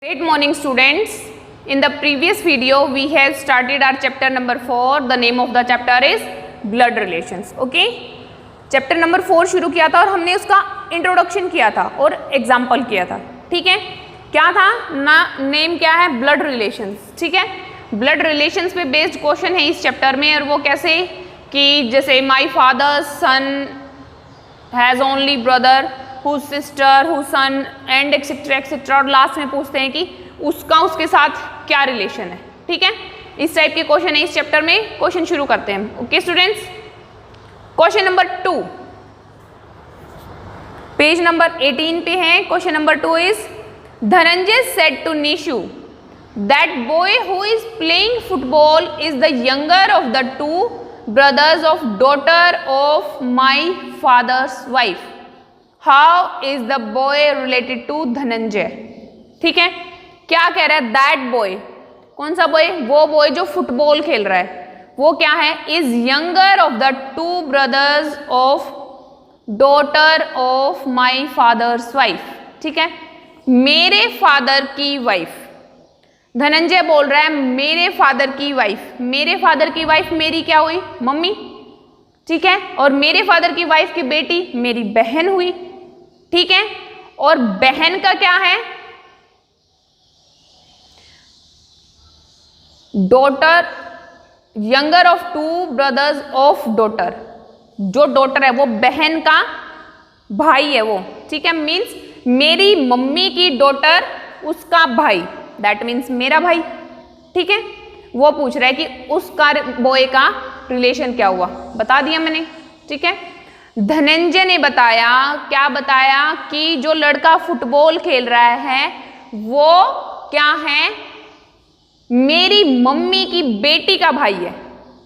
Great morning students. In the previous video we have started our chapter number 4. The name of the chapter is blood relations. Okay? Chapter number 4 शुरू किया था और हमने उसका introduction किया था और एग्जाम्पल किया था. ठीक है, क्या था ना, नेम क्या है, ब्लड रिलेशंस. ठीक है, ब्लड रिलेशंस पे बेस्ड क्वेश्चन है इस चैप्टर में. और वो कैसे कि जैसे my father son has only brother whose sister, whose son and etcetera etcetera. और लास्ट में पूछते हैं कि उसका उसके साथ क्या रिलेशन है. ठीक है, इस टाइप के क्वेश्चन है इस चैप्टर में. क्वेश्चन शुरू करते हैं. Okay students, question number 2 page number 18 पे है. Question number 2 is Dhananjay said to Nishu that boy who is playing football is the younger of the 2 brothers of daughter of my father's wife. How is the boy related to Dhananjay. ठीक है, क्या कह रहा है, that boy, कौन सा boy, वो boy जो फुटबॉल खेल रहा है, वो क्या है, is younger of the 2 brothers of daughter of my father's wife. ठीक है, मेरे फादर की वाइफ. धनंजय बोल रहा है मेरे फादर की वाइफ. मेरे फादर की वाइफ मेरी क्या हुई, मम्मी. ठीक है, और मेरे फादर की वाइफ की बेटी मेरी बहन हुई. ठीक है, और बहन का क्या है, daughter, younger of 2 brothers of daughter. जो डॉटर है वो बहन का भाई है वो. ठीक है, मीन्स मेरी मम्मी की डॉटर उसका भाई, दैट मीन्स मेरा भाई. ठीक है, वो पूछ रहा है कि उसका बॉय का रिलेशन क्या हुआ, बता दिया मैंने. ठीक है, धनंजय ने बताया, क्या बताया कि जो लड़का फुटबॉल खेल रहा है वो क्या है, मेरी मम्मी की बेटी का भाई है.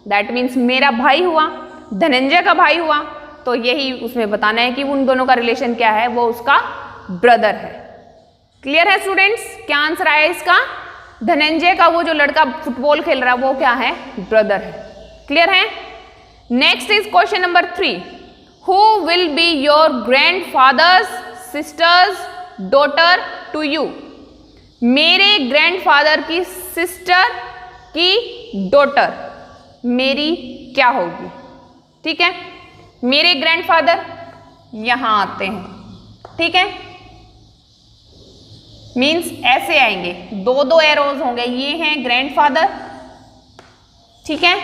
दैट मीन्स मेरा भाई हुआ, धनंजय का भाई हुआ. तो यही उसमें बताना है कि उन दोनों का रिलेशन क्या है, वो उसका ब्रदर है. क्लियर है स्टूडेंट्स, क्या आंसर आया इसका, धनंजय का वो जो लड़का फुटबॉल खेल रहा है वो क्या है, ब्रदर है. क्लियर है. Next is question number 3. Who will be your grandfather's sister's daughter to you. मेरे ग्रैंडफादर की सिस्टर की डॉटर मेरी क्या होगी. ठीक है, मेरे ग्रैंडफादर यहां आते हैं. ठीक है, मीन्स ऐसे आएंगे, 2 एरोज होंगे, ये हैं ग्रैंडफादर. ठीक है,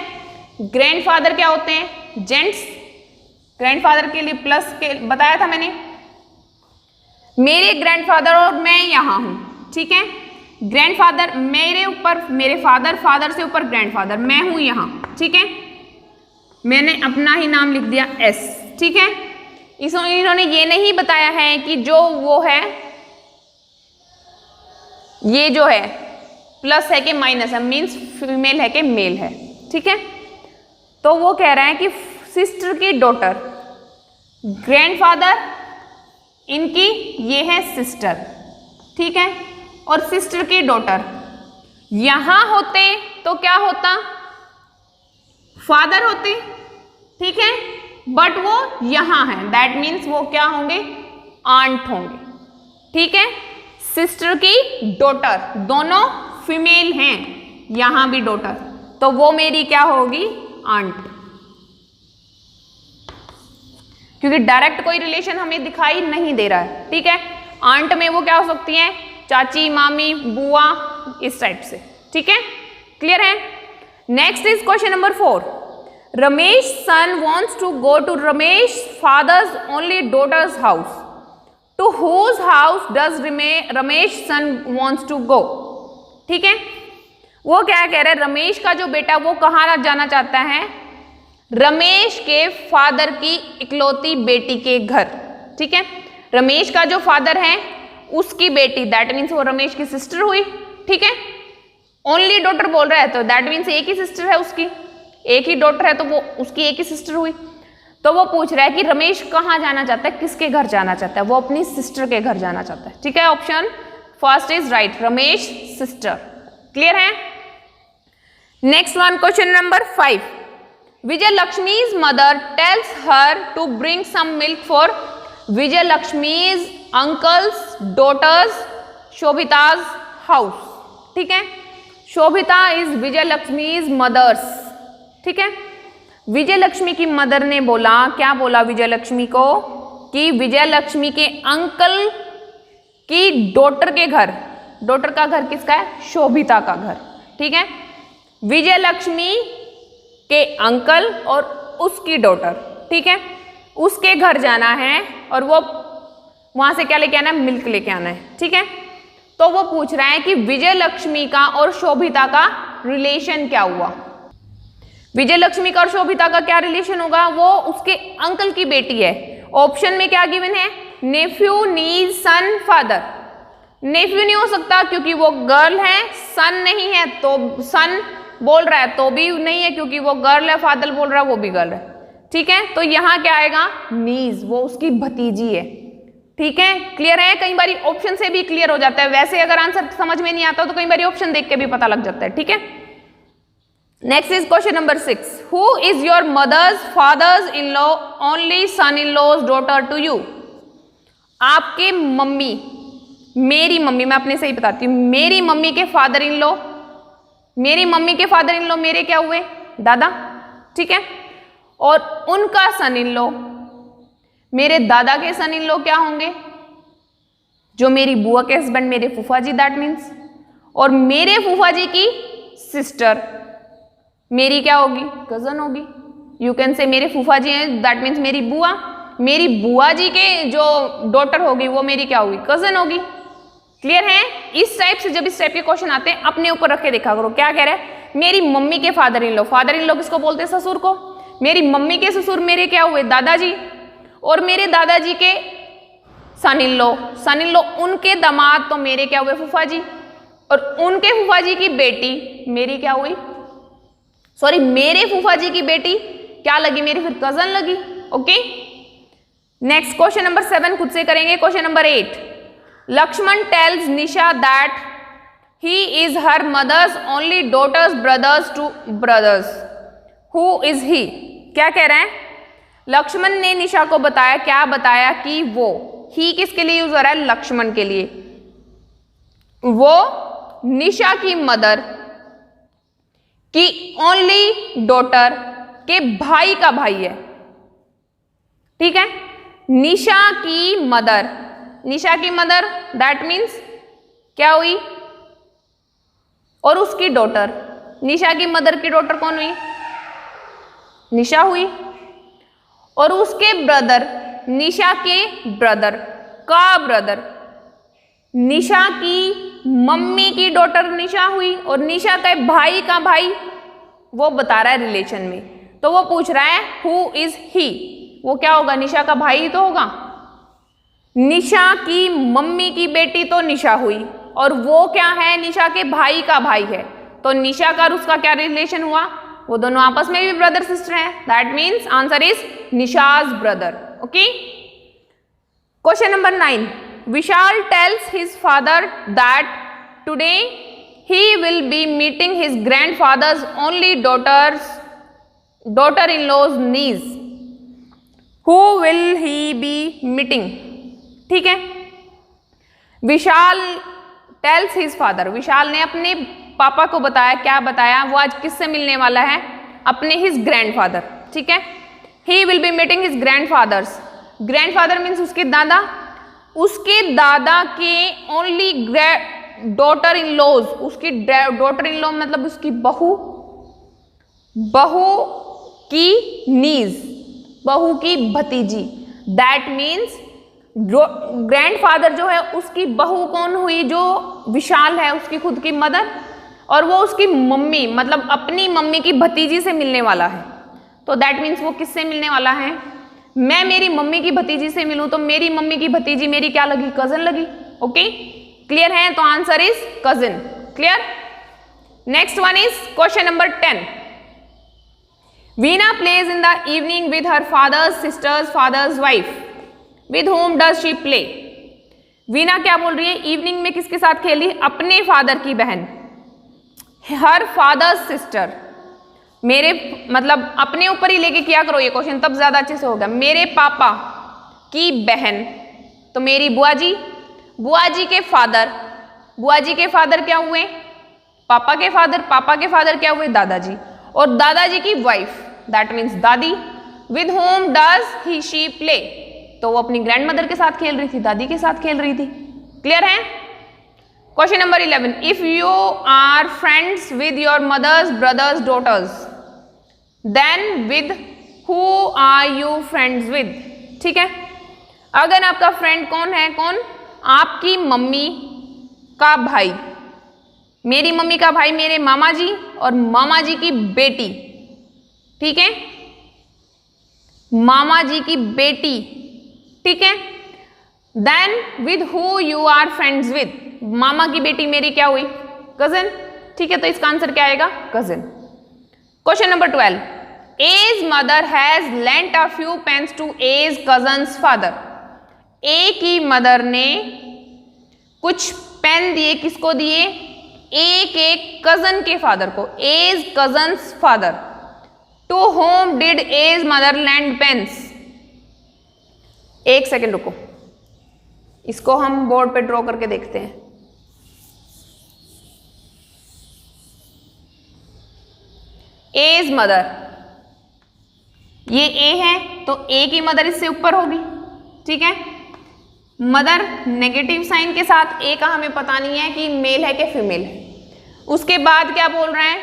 ग्रैंडफादर क्या होते हैं, जेंट्स. ग्रैंडफादर के लिए प्लस के बताया था मैंने. मेरे ग्रैंडफादर और मैं यहां हूं. ठीक है, ग्रैंडफादर मेरे ऊपर, मेरे फादर, फादर से ऊपर ग्रैंडफादर, मैं हूं यहां. ठीक है, मैंने अपना ही नाम लिख दिया एस. ठीक है, इन्होंने ये नहीं बताया है कि जो वो है, ये जो है प्लस है कि माइनस है, मीन्स फीमेल है कि मेल है. ठीक है, तो वो कह रहा है कि सिस्टर की डॉटर, ग्रैंडफादर इनकी ये है सिस्टर. ठीक है, और सिस्टर की डॉटर यहां होते तो क्या होता, फादर होते. ठीक है, बट वो यहां है, दैट मीन्स वो क्या होंगे, आंट होंगे. ठीक है, सिस्टर की डॉटर, दोनों फीमेल हैं, यहां भी डॉटर, तो वो मेरी क्या होगी, आंट. क्योंकि डायरेक्ट कोई रिलेशन हमें दिखाई नहीं दे रहा है. ठीक है, आंट में वो क्या हो सकती है, चाची, मामी, बुआ, इस टाइप से. ठीक है, क्लियर है. Next is question number 4. Ramesh son wants to go to Ramesh father's only daughter's house. To whose house does Ramesh son wants to go. ठीक है, वो क्या कह रहा है, रमेश का जो बेटा वो कहाँ जाना चाहता है, रमेश के फादर की इकलौती बेटी के घर. ठीक है, रमेश का जो फादर है उसकी बेटी, दैट मीन्स वो रमेश की सिस्टर हुई. ठीक है, ओनली डॉटर बोल रहा है तो दैट मीन्स एक ही सिस्टर है उसकी, एक ही डॉटर है तो वो उसकी एक ही सिस्टर हुई. तो वो पूछ रहा है कि रमेश कहाँ जाना चाहता है, किसके घर जाना चाहता है, वो अपनी सिस्टर के घर जाना चाहता है. ठीक है, option first is right, Ramesh sister. Clear है. Next one, question number 5. Vijay Lakshmi's mother tells her to bring some milk for Vijay Lakshmi's uncles, daughters, Shobhita's house. ठीक है, शोभिता इज विजय लक्ष्मीज मदर्स। ठीक है, विजय लक्ष्मी की मदर ने बोला, क्या बोला विजय लक्ष्मी को, कि विजय लक्ष्मी के अंकल की डॉटर के घर, डॉटर का घर किसका है, शोभिता का घर। ठीक है, विजय लक्ष्मी के अंकल और उसकी डॉटर, ठीक है, उसके घर जाना है और वो वहां से क्या लेके आना है, मिल्क लेके आना है। ठीक है, तो वो पूछ रहा है कि विजय लक्ष्मी का और शोभिता का रिलेशन क्या हुआ। विजय लक्ष्मी का और शोभिता का क्या रिलेशन होगा, वो उसके अंकल की बेटी है। ऑप्शन में क्या गिवन है, नेफ्यू, नीज, सन, फादर। नेफ्यू नहीं हो सकता क्योंकि वो गर्ल है, सन नहीं है तो सन बोल रहा है तो भी नहीं है क्योंकि वो गर्ल है, फादर बोल रहा है वो भी गर्ल है। ठीक है, तो यहां क्या आएगा, नीज, वो उसकी भतीजी है। ठीक है, क्लियर है। कई बार ऑप्शन से भी क्लियर हो जाता है, वैसे अगर आंसर समझ में नहीं आता तो कई बार ऑप्शन देख के भी पता लग जाता है। ठीक है, next is question number 6, who is your mother's father's in law only son in law's daughter to you. आपके मम्मी, मेरी मम्मी, मैं अपने से ही बताती हूँ, मेरी मम्मी के फादर इन लॉ, मेरी मम्मी के फादर इन लॉ मेरे क्या हुए, दादा। ठीक है, और उनका सन इन लॉ, मेरे दादा के सन इन लॉ क्या होंगे, जो मेरी बुआ के हस्बैंड, मेरे फूफा जी, दैट मीन्स, और मेरे फूफा जी की सिस्टर मेरी क्या होगी, कजन होगी। यू कैन से मेरे फूफा जी हैं, दैट मीन्स मेरी बुआ, मेरी बुआ जी के जो डॉटर होगी वो मेरी क्या होगी, कजन होगी। क्लियर है। इस टाइप से जब इस टाइप के क्वेश्चन आते हैं अपने ऊपर रख के देखा करो। क्या कह रहा है, मेरी मम्मी के फादर इन लॉ किसको बोलते हैं, ससुर को। मेरी मम्मी के ससुर मेरे क्या हुए, दादाजी, और मेरे दादाजी के सन इन लॉ उनके दामाद तो मेरे क्या हुए, फूफा जी, और उनके फूफा जी की बेटी मेरी क्या हुई, सॉरी मेरे फूफा जी की बेटी क्या लगी, मेरी फिर कजन लगी। ओके, नेक्स्ट क्वेश्चन नंबर 7 खुद से करेंगे। Question number 8, Lakshman tells Nisha that he is her mother's only daughter's brother's two brothers, who is he. क्या कह रहे हैं, लक्ष्मण ने निशा को बताया, क्या बताया, कि वो, ही किसके लिए यूज हो रहा है, लक्ष्मण के लिए, वो निशा की मदर की ओनली डॉटर के भाई का भाई है। ठीक है, निशा की मदर दैट मीन्स क्या हुई, और उसकी डॉटर, निशा की मदर की डॉटर कौन हुई, निशा हुई, और उसके ब्रदर, निशा के ब्रदर का ब्रदर, निशा की मम्मी की डॉटर निशा हुई, और निशा के भाई का भाई, वो बता रहा है रिलेशन में। तो वो पूछ रहा है हु इज ही, वो क्या होगा, निशा का भाई ही तो होगा। निशा की मम्मी की बेटी तो निशा हुई, और वो क्या है, निशा के भाई का भाई है, तो निशा का और उसका क्या रिलेशन हुआ, वो दोनों आपस में भी ब्रदर सिस्टर है, that means answer is Nisha's brother. Okay, question number 9, Vishal tells his father that today he will be meeting his grandfather's only daughter in law's niece, who will he be meeting. ठीक है, Vishal tells his father, Vishal ने अपने पापा को बताया, क्या बताया, वो आज किससे मिलने वाला है, अपने हिज ग्रैंडफादर। ठीक है, ही will be meeting his grandfathers, grandfather means उसके दादा, उसके दादा के ओनली डॉटर इन लॉज, उसकी डॉटर इन लॉ मतलब उसकी बहू की नीज, बहू की भतीजी, दैट मीन्स ग्रैंडफादर जो है उसकी बहू कौन हुई, जो विशाल है, उसकी खुद की मदर, और वो उसकी मम्मी मतलब अपनी मम्मी की भतीजी से मिलने वाला है। तो दैट मीन्स वो किससे मिलने वाला है, मैं मेरी मम्मी की भतीजी से मिलूं तो मेरी मम्मी की भतीजी मेरी क्या लगी, कजन लगी। ओके, क्लियर है, तो answer is cousin. Clear. Next one is question number 10, Veena plays in the evening with her father's sister's father's wife, with whom does she play. Veena क्या बोल रही है, इवनिंग में किसके साथ खेली, अपने फादर की बहन, हर फादर्स सिस्टर, मेरे मतलब अपने ऊपर ही लेके किया करो ये क्वेश्चन, तब ज्यादा अच्छे से होगा। मेरे पापा की बहन तो मेरी बुआ जी के फादर बुआ जी के फादर क्या हुए? पापा के फादर। पापा के फादर क्या हुए? दादाजी। और दादाजी की वाइफ दैट मीन्स दादी। With whom does he she play? तो वो अपनी ग्रैंड मदर के साथ खेल रही थी, दादी के साथ खेल रही थी। क्लियर है? Question number 11, if you are friends with your mother's brother's daughters then with who are you friends with? ठीक है, अगर आपका फ्रेंड कौन है? कौन? आपकी मम्मी का भाई। मेरी मम्मी का भाई मेरे मामा जी और मामा जी की बेटी। ठीक है, मामा जी की बेटी। ठीक है, then with who you are friends with? मामा की बेटी मेरी क्या हुई? कजिन। ठीक है, तो इसका आंसर क्या आएगा? Cousin. Question number 12, A's mother has lent a few pens to A's cousin's father. A की मदर ने कुछ पेन दिए, किसको दिए? एक कजन के फादर को, A's cousin's father. To whom did A's mother lend pens? एक सेकेंड रुको, इसको हम बोर्ड पे ड्रॉ करके देखते हैं। एज मदर, ये ए है तो ए की मदर इससे ऊपर होगी। ठीक है, मदर नेगेटिव साइन के साथ, ए का हमें पता नहीं है कि मेल है कि फीमेल है। उसके बाद क्या बोल रहे हैं?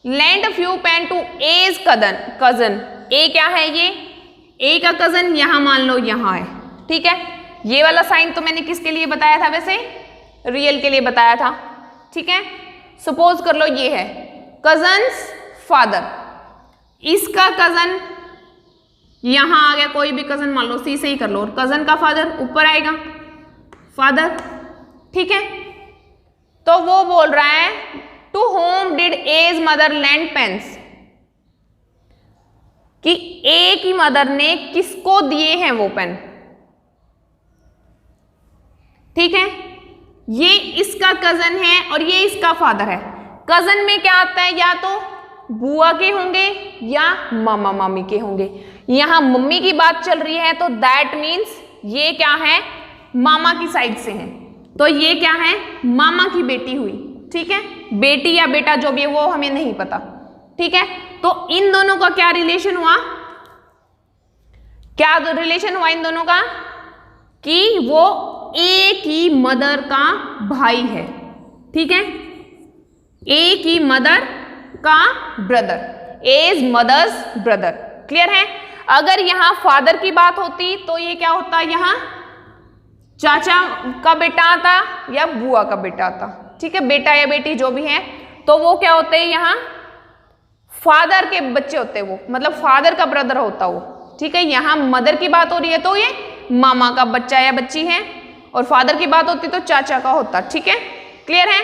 Lend few pen to A's cousin. A क्या है? ये ए का कजन यहां मान लो यहां है। ठीक है, ये वाला साइन तो मैंने किसके लिए बताया था? वैसे रियल के लिए बताया था। ठीक है, सपोज कर लो ये है कजन्स फादर, इसका कजन यहां आ गया, कोई भी कजन मान लो, सी से ही कर लो, और कजन का फादर ऊपर आएगा, फादर। ठीक है, तो वो बोल रहा है to whom did A's mother lend pens, कि ए की मदर ने किसको दिए हैं वो पेन। ठीक है, ये इसका कजन है और ये इसका फादर है। कजन में क्या आता है? या तो बुआ के होंगे या मामा मामी के होंगे। यहां मम्मी की बात चल रही है तो दैट मीन्स ये क्या है? मामा की साइड से है, तो ये क्या है? मामा की बेटी हुई। ठीक है, बेटी या बेटा जो भी है वो हमें नहीं पता। ठीक है, तो इन दोनों का क्या रिलेशन हुआ? क्या रिलेशन हुआ इन दोनों का? कि वो ए की मदर का भाई है। ठीक है, ए की मदर का brother, A's mother's brother. Clear है? अगर यहां फादर की बात होती तो ये क्या होता? यहां चाचा का बेटा आता या बुआ का बेटा आता। ठीक है, बेटा या बेटी जो भी है, तो वो क्या होते हैं? यहां फादर के बच्चे होते हैं, वो मतलब फादर का ब्रदर होता वो। ठीक है, यहां मदर की बात हो रही है तो ये मामा का बच्चा या बच्ची है, और फादर की बात होती तो चाचा का होता। ठीक है, क्लियर है?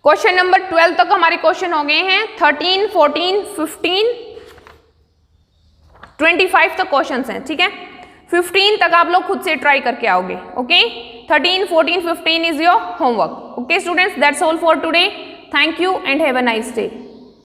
क्वेश्चन नंबर 12 तक हमारे क्वेश्चन हो गए हैं। 13, 14, 15, 25 तक क्वेश्चंस हैं। ठीक है, 15 तक आप लोग खुद से ट्राई करके आओगे। Okay, 13, 14, 15 is your homework. Okay students, that's all for today. Thank you and have a nice day.